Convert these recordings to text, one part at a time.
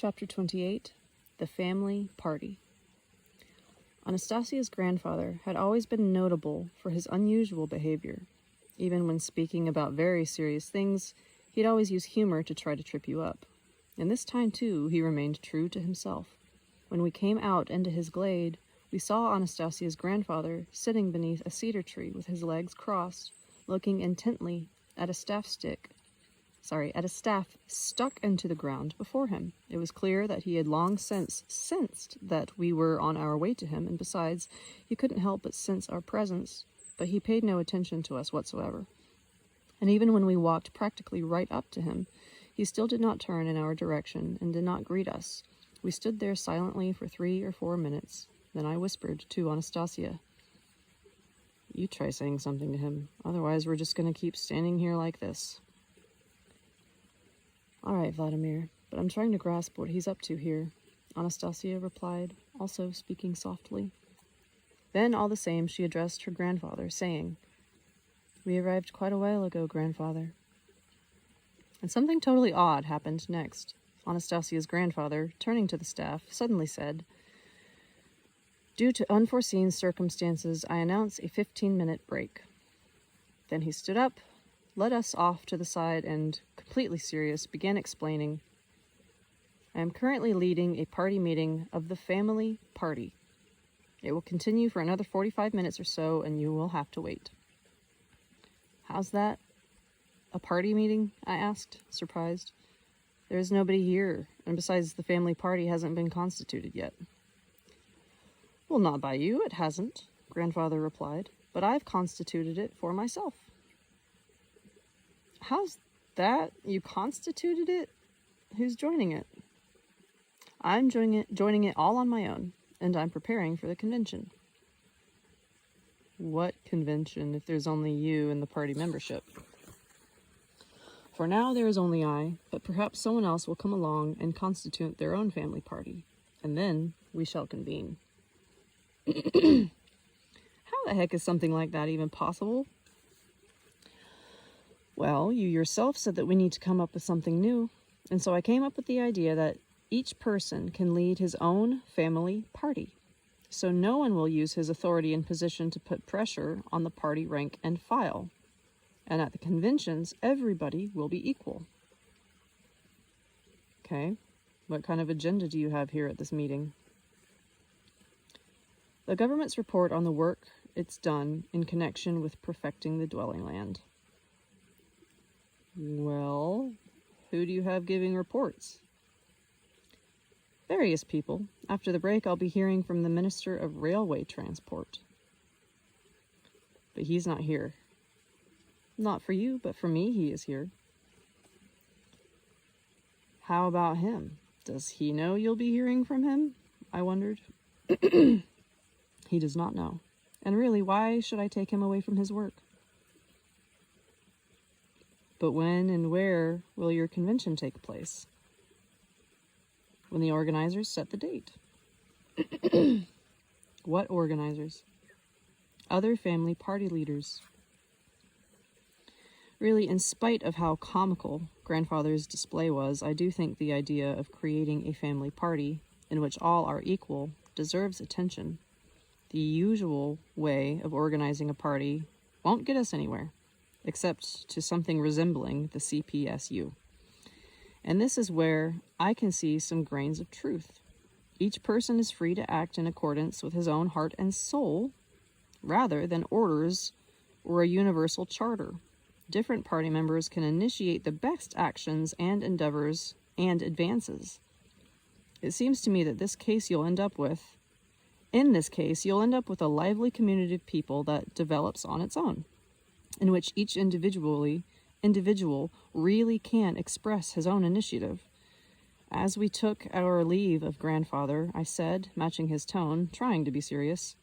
Chapter 28, The Family Party. Anastasia's grandfather had always been notable for his unusual behavior. Even when speaking about very serious things, he'd always use humor to try to trip you up. And this time, too, he remained true to himself. When we came out into his glade, we saw Anastasia's grandfather sitting beneath a cedar tree with his legs crossed, looking intently at a staff stuck into the ground before him. It was clear that he had long since sensed that we were on our way to him, and besides, he couldn't help but sense our presence, but he paid no attention to us whatsoever. And even when we walked practically right up to him, he still did not turn in our direction and did not greet us. We stood there silently for 3 or 4 minutes. Then I whispered to Anastasia, "You try saying something to him, otherwise we're just going to keep standing here like this." "All right, Vladimir, but I'm trying to grasp what he's up to here," Anastasia replied, also speaking softly. Then, all the same, she addressed her grandfather, saying, "We arrived quite a while ago, grandfather." And something totally odd happened next. Anastasia's grandfather, turning to the staff, suddenly said, "Due to unforeseen circumstances, I announce a 15-minute break." Then he stood up, led us off to the side, and, completely serious, began explaining, "I am currently leading a party meeting of the family party. It will continue for another 45 minutes or so, and you will have to wait." "How's that? A party meeting?" I asked, surprised. "There is nobody here, and besides, the family party hasn't been constituted yet." "Well, not by you, it hasn't," Grandfather replied, "but I've constituted it for myself." "How's that? You constituted it? Who's joining it?" "I'm joining it all on my own, and I'm preparing for the convention." "What convention if there's only you and the party membership?" "For now there is only I, but perhaps someone else will come along and constitute their own family party, and then we shall convene." "How the heck is something like that even possible?" "Well, you yourself said that we need to come up with something new, and so I came up with the idea that each person can lead his own family party, so no one will use his authority and position to put pressure on the party rank and file, and at the conventions, everybody will be equal." "Okay, what kind of agenda do you have here at this meeting?" "The government's report on the work it's done in connection with perfecting the dwelling land." "Well, who do you have giving reports?" "Various people. After the break, I'll be hearing from the Minister of Railway Transport." "But he's not here." "Not for you, but for me he is here." "How about him? Does he know you'll be hearing from him?" I wondered. "He does not know. And really, why should I take him away from his work?" "But when and where will your convention take place?" "When the organizers set the date." "What organizers?" "Other family party leaders." Really, in spite of how comical Grandfather's display was, I do think the idea of creating a family party in which all are equal deserves attention. The usual way of organizing a party won't get us anywhere, except to something resembling the CPSU. And this is where I can see some grains of truth. Each person is free to act in accordance with his own heart and soul, rather than orders or a universal charter. Different party members can initiate the best actions and endeavors and advances. It seems to me that in this case, you'll end up with a lively community of people that develops on its own, in which each individual really can express his own initiative. As we took our leave of Grandfather, I said, matching his tone, trying to be serious,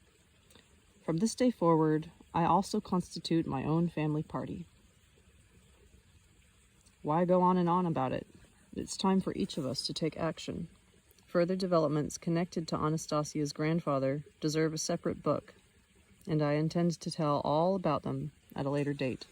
"From this day forward, I also constitute my own family party." Why go on and on about it? It's time for each of us to take action. Further developments connected to Anastasia's grandfather deserve a separate book, and I intend to tell all about them at a later date.